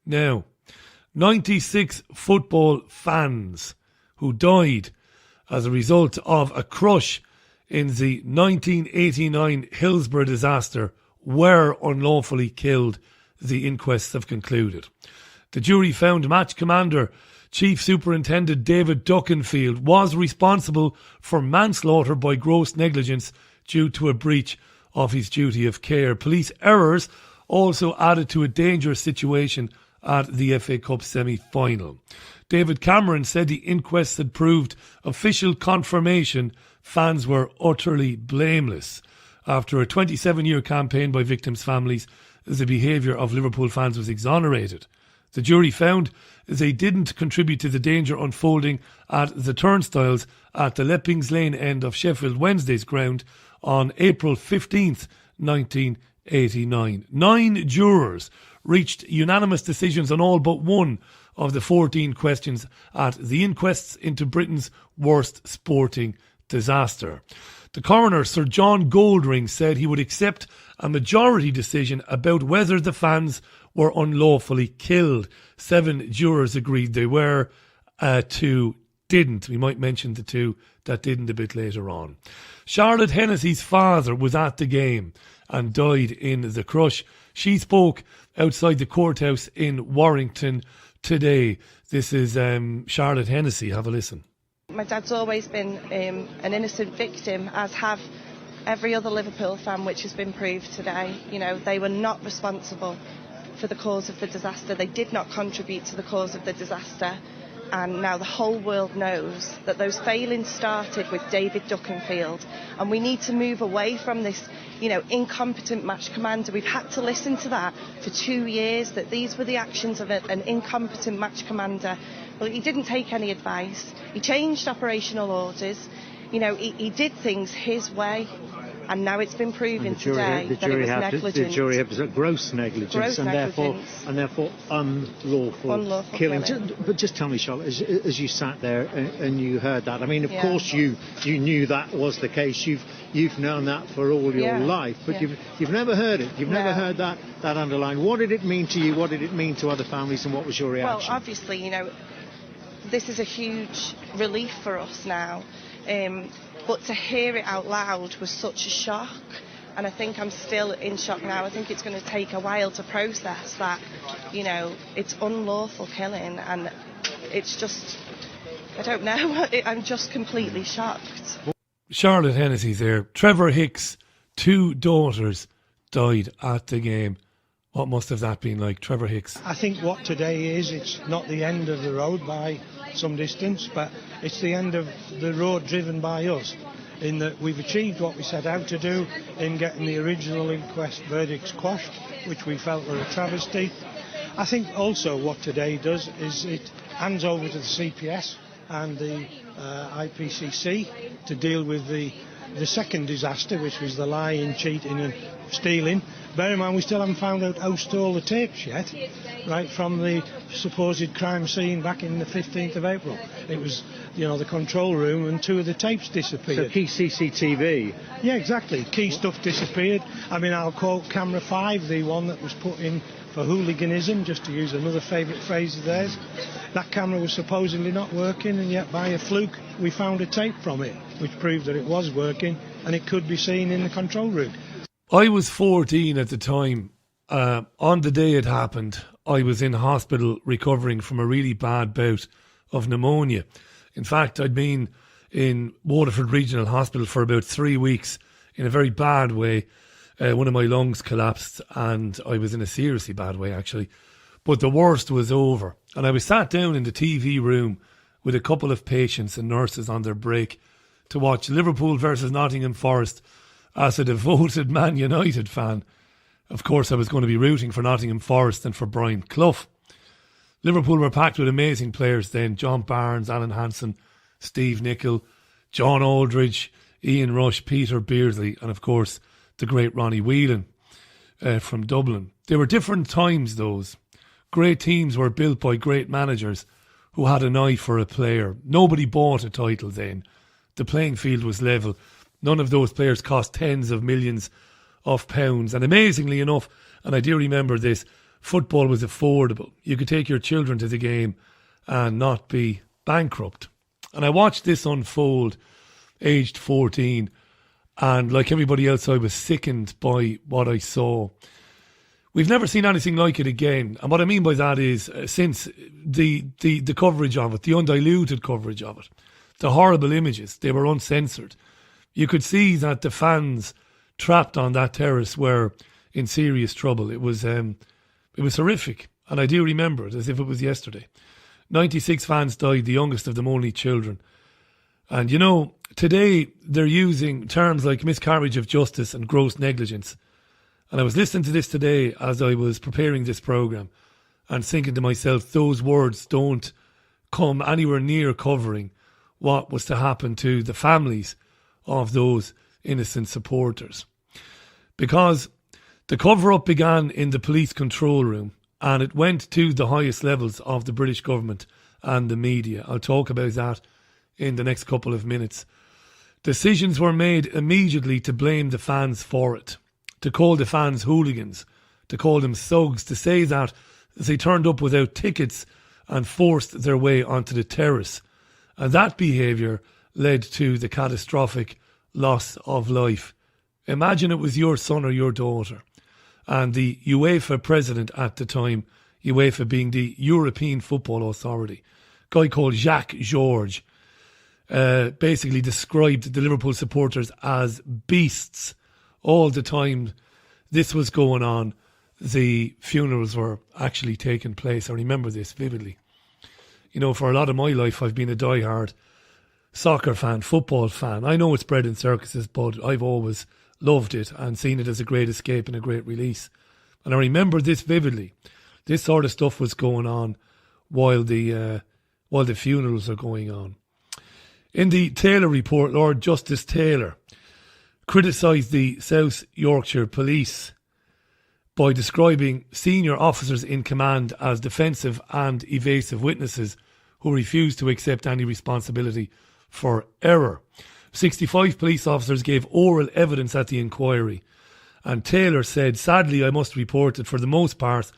Now, 96 football fans who died as a result of a crush in the 1989 Hillsborough disaster were unlawfully killed, the inquests have concluded. The jury found match commander Chief Superintendent David Duckenfield was responsible for manslaughter by gross negligence due to a breach of his duty of care. Police errors also added to a dangerous situation at the FA Cup semi-final. David Cameron said the inquest had proved official confirmation fans were utterly blameless. After a 27-year campaign by victims' families, the behaviour of Liverpool fans was exonerated. The jury found they didn't contribute to the danger unfolding at the turnstiles at the Leppings Lane end of Sheffield Wednesday's ground on April 15th, 1989. 9 jurors reached unanimous decisions on all but one of the 14 questions at the inquests into Britain's worst sporting disaster. The coroner, Sir John Goldring, said he would accept a majority decision about whether the fans were unlawfully killed. 7 jurors agreed they were, 2 didn't. We might mention the 2 that didn't a bit later on. Charlotte Hennessy's father was at the game and died in the crush. She spoke outside the courthouse in Warrington today. This is Charlotte Hennessy. Have a listen. My dad's always been an innocent victim, as have every other Liverpool fan, which has been proved today. You know, they were not responsible for the cause of the disaster. They did not contribute to the cause of the disaster. And now the whole world knows that those failings started with David Duckenfield. And we need to move away from this, incompetent match commander. We've had to listen to that for 2 years, that these were the actions of an incompetent match commander. Well, he didn't take any advice. He changed operational orders. He did things his way. And now it's been proven today that it was negligent. The jury had gross negligence, and therefore unlawful killing. But just tell me, Charlotte, as you sat there and you heard that, I mean, of course you knew that was the case. You've known that for all your life, but you've never heard it. You've never heard that underlined. What did it mean to you? What did it mean to other families? And what was your reaction? Well, obviously, this is a huge relief for us now. But to hear it out loud was such a shock, and I think I'm still in shock now. I think it's going to take a while to process that, it's unlawful killing, and it's just, I don't know, I'm just completely shocked. Charlotte Hennessy's there. Trevor Hicks' 2 daughters died at the game. What must have that been like, Trevor Hicks? I think what today is, it's not the end of the road by some distance, but it's the end of the road driven by us, in that we've achieved what we set out to do in getting the original inquest verdicts quashed, which we felt were a travesty. I think also what today does is it hands over to the CPS and the IPCC to deal with the second disaster, which was the lying, cheating and stealing. Bear in mind, we still haven't found out who stole the tapes yet, right from the supposed crime scene back in the 15th of April. It was, the control room, and 2 of the tapes disappeared. So key CCTV? Yeah, exactly. Key stuff disappeared. I mean, I'll quote camera 5, the one that was put in for hooliganism, just to use another favourite phrase of theirs. That camera was supposedly not working, and yet by a fluke we found a tape from it, which proved that it was working, and it could be seen in the control room. I was 14 at the time. On the day it happened, I was in hospital recovering from a really bad bout of pneumonia. In fact, I'd been in Waterford Regional Hospital for about 3 weeks in a very bad way. One of my lungs collapsed, and I was in a seriously bad way, actually. But the worst was over, and I was sat down in the TV room with a couple of patients and nurses on their break to watch Liverpool versus Nottingham Forest. As a devoted Man United fan, of course I was going to be rooting for Nottingham Forest and for Brian Clough. Liverpool were packed with amazing players then. John Barnes, Alan Hansen, Steve Nicol, John Aldridge, Ian Rush, Peter Beardsley, and of course the great Ronnie Whelan from Dublin. They were different times, those. Great teams were built by great managers who had an eye for a player. Nobody bought a title then. The playing field was level. None of those players cost tens of millions of pounds. And amazingly enough, and I do remember this, football was affordable. You could take your children to the game and not be bankrupt. And I watched this unfold, aged 14, and like everybody else, I was sickened by what I saw. We've never seen anything like it again. And what I mean by that is, since the coverage of it, the undiluted coverage of it, the horrible images, they were uncensored. You could see that the fans trapped on that terrace were in serious trouble. It was horrific. And I do remember it as if it was yesterday. 96 fans died, the youngest of them only children. And, you know, today they're using terms like miscarriage of justice and gross negligence. And I was listening to this today as I was preparing this programme and thinking to myself, those words don't come anywhere near covering what was to happen to the families of those innocent supporters. Because the cover-up began in the police control room and it went to the highest levels of the British government and the media. I'll talk about that in the next couple of minutes. Decisions were made immediately to blame the fans for it, to call the fans hooligans, to call them thugs, to say that they turned up without tickets and forced their way onto the terrace. And that behaviour led to the catastrophic loss of life. Imagine it was your son or your daughter. And the UEFA president at the time, UEFA being the European Football Authority, a guy called Jacques Georges, basically described the Liverpool supporters as beasts. All the time this was going on, the funerals were actually taking place. I remember this vividly. You know, for a lot of my life, I've been a diehard soccer fan, football fan. I know it's bred in circuses, but I've always loved it and seen it as a great escape and a great release. And I remember this vividly. This sort of stuff was going on while the funerals are going on. In the Taylor report, Lord Justice Taylor criticised the South Yorkshire Police by describing senior officers in command as defensive and evasive witnesses who refused to accept any responsibility for error. 65 police officers gave oral evidence at the inquiry, and Taylor said, sadly I must report that for the most part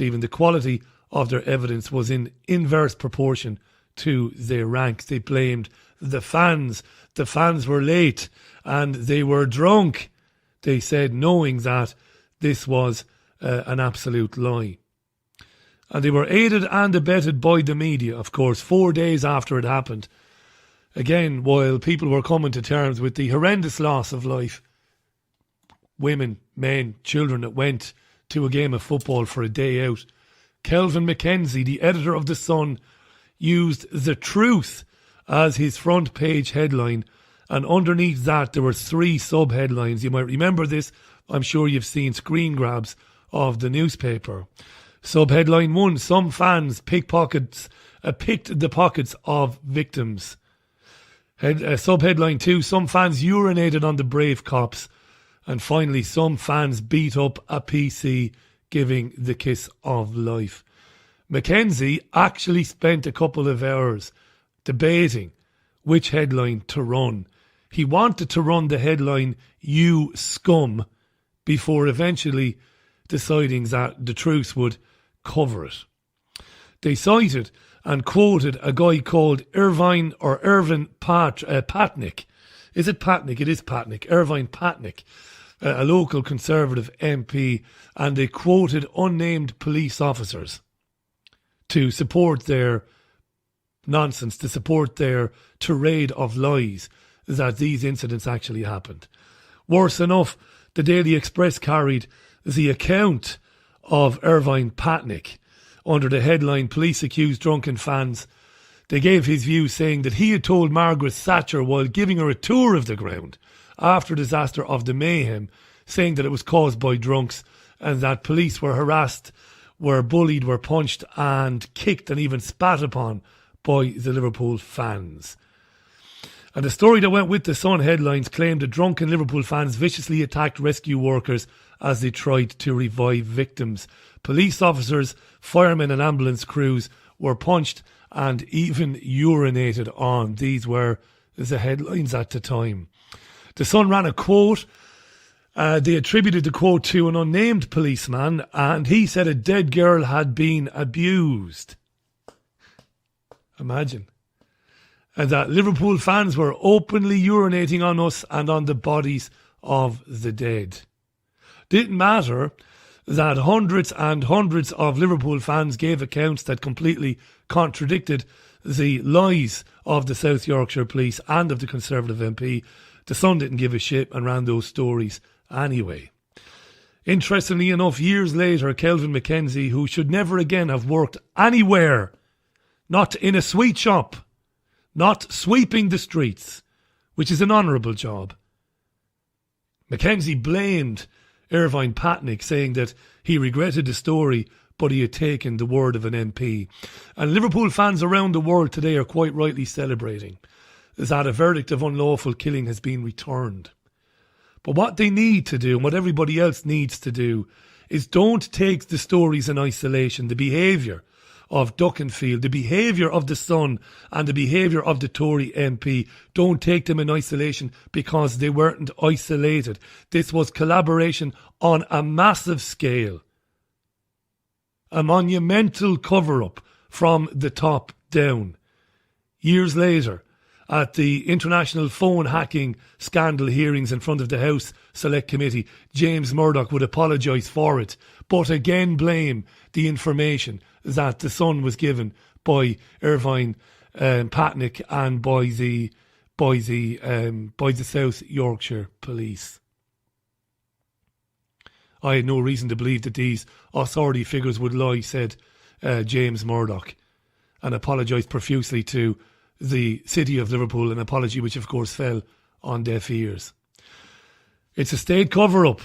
even the quality of their evidence was in inverse proportion to their rank. They blamed the fans. The fans were late and they were drunk, they said, knowing that this was an absolute lie. And they were aided and abetted by the media, of course, 4 days after it happened. Again, while people were coming to terms with the horrendous loss of life, women, men, children that went to a game of football for a day out, Kelvin Mackenzie, the editor of The Sun, used The Truth as his front page headline, and underneath that there were 3 sub-headlines. You might remember this. I'm sure you've seen screen grabs of the newspaper. Sub-headline 1, some fans picked the pockets of victims. Sub-headline 2, some fans urinated on the brave cops. And finally, some fans beat up a PC, giving the kiss of life. Mackenzie actually spent a couple of hours debating which headline to run. He wanted to run the headline, "You scum," before eventually deciding that The Truth would cover it. They cited and quoted a guy called Irvine Patnick. Is it Patnick? It is Patnick. Irvine Patnick, a local Conservative MP, and they quoted unnamed police officers to support their nonsense, to support their tirade of lies that these incidents actually happened. Worse enough, the Daily Express carried the account of Irvine Patnick under the headline, "Police accuse drunken fans." They gave his view, saying that he had told Margaret Thatcher while giving her a tour of the ground after disaster of the mayhem, saying that it was caused by drunks and that police were harassed, were bullied, were punched and kicked and even spat upon by the Liverpool fans. And the story that went with the Sun headlines claimed that drunken Liverpool fans viciously attacked rescue workers as they tried to revive victims. Police officers, firemen and ambulance crews were punched and even urinated on. These were the headlines at the time. The Sun ran a quote They attributed the quote to an unnamed policeman, and he said a dead girl had been abused. Imagine. And that Liverpool fans were openly urinating on us and on the bodies of the dead. Didn't matter that hundreds and hundreds of Liverpool fans gave accounts that completely contradicted the lies of the South Yorkshire Police and of the Conservative MP. The Sun didn't give a shit and ran those stories anyway. Interestingly enough, years later, Kelvin Mackenzie, who should never again have worked anywhere, not in a sweet shop, not sweeping the streets, which is an honourable job. Mackenzie blamed Irvine Patnick, saying that he regretted the story, but he had taken the word of an MP. And Liverpool fans around the world today are quite rightly celebrating that a verdict of unlawful killing has been returned. But what they need to do, and what everybody else needs to do, is don't take the stories in isolation. The behaviour of Duckenfield, the behaviour of the Sun and the behaviour of the Tory MP, don't take them in isolation, because they weren't isolated. This was collaboration on a massive scale. A monumental cover-up from the top down. Years later, at the international phone hacking scandal hearings in front of the House Select Committee, James Murdoch would apologise for it, but again blame the information that the Sun was given by Irvine Patnick and by the South Yorkshire Police. I had no reason to believe that these authority figures would lie, said James Murdoch, and apologised profusely to the City of Liverpool, an apology which of course fell on deaf ears. It's a state cover-up.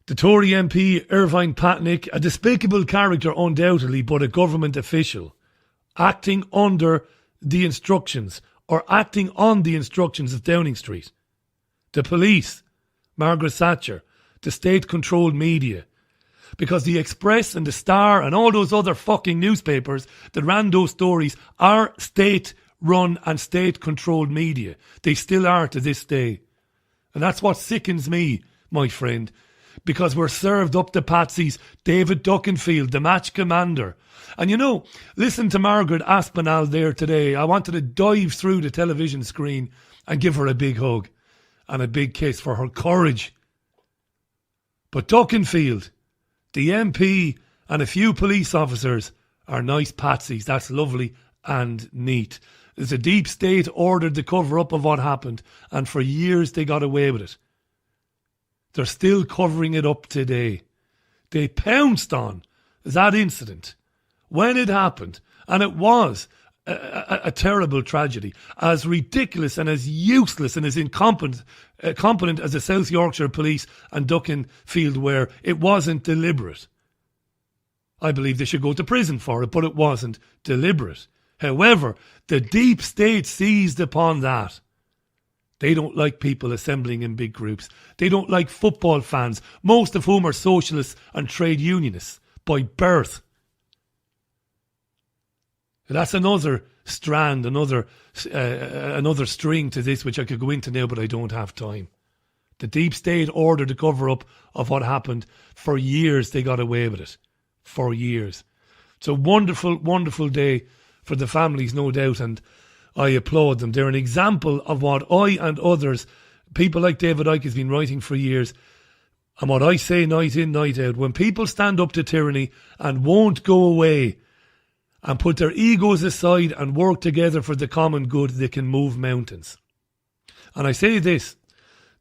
The Tory MP Irvine Patnick, a despicable character undoubtedly, but a government official, acting under the instructions, or acting on the instructions of Downing Street. The police, Margaret Thatcher, the state-controlled media, because the Express and the Star and all those other fucking newspapers that ran those stories are state-run and state-controlled media. They still are to this day. And that's what sickens me, my friend, because we're served up the patsies. David Duckenfield, the match commander. And you know, listen to Margaret Aspinall there today. I wanted to dive through the television screen and give her a big hug and a big kiss for her courage. But Duckenfield, the MP and a few police officers are nice patsies. That's lovely and neat. The deep state ordered the cover-up of what happened, and for years they got away with it. They're still covering it up today. They pounced on that incident when it happened, and it was a terrible tragedy. As ridiculous and as useless and as incompetent as the South Yorkshire Police and Duckenfield were, it wasn't deliberate. I believe they should go to prison for it, but it wasn't deliberate. However, the deep state seized upon that. They don't like people assembling in big groups. They don't like football fans, most of whom are socialists and trade unionists by birth. That's another strand, another string to this, which I could go into now, but I don't have time. The deep state ordered the cover-up of what happened. For years they got away with it. For years. It's a wonderful, wonderful day for the families, no doubt, and I applaud them. They're an example of what I and others, people like David Icke, has been writing for years, and what I say night in, night out. When people stand up to tyranny and won't go away and put their egos aside and work together for the common good, they can move mountains. And I say this,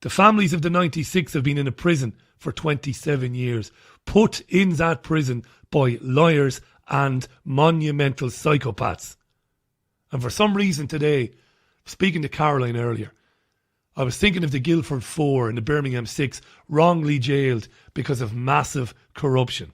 the families of the 96 have been in a prison for 27 years, put in that prison by liars and monumental psychopaths. And for some reason today, speaking to Caroline earlier, I was thinking of the Guildford 4 and the Birmingham 6 wrongly jailed because of massive corruption,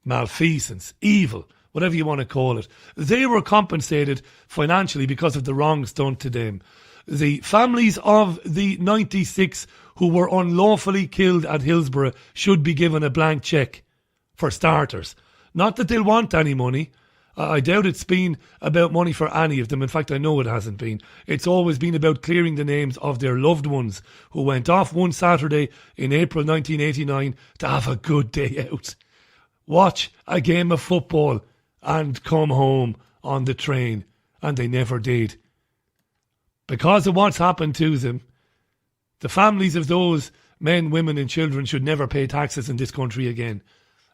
malfeasance, evil, whatever you want to call it. They were compensated financially because of the wrongs done to them. The families of the 96 who were unlawfully killed at Hillsborough should be given a blank cheque, for starters. Not that they'll want any money. I doubt it's been about money for any of them. In fact, I know it hasn't been. It's always been about clearing the names of their loved ones who went off one Saturday in April 1989 to have a good day out. Watch a game of football and come home on the train. And they never did. Because of what's happened to them, the families of those men, women and children should never pay taxes in this country again.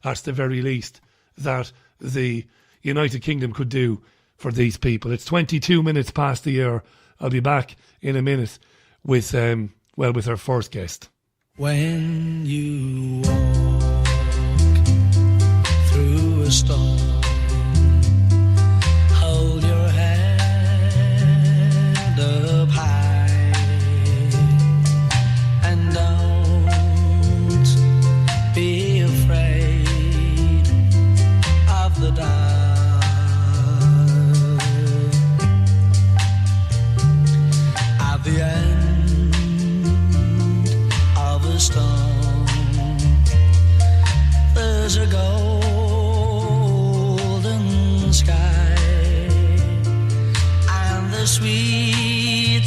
That's the very least that the United Kingdom could do for these people. It's 22 minutes past the hour. I'll be back in a minute with our first guest. When you walk through a storm, hold your head up high and don't be afraid of the dark. At the end of a storm, there's a golden sky and the sweet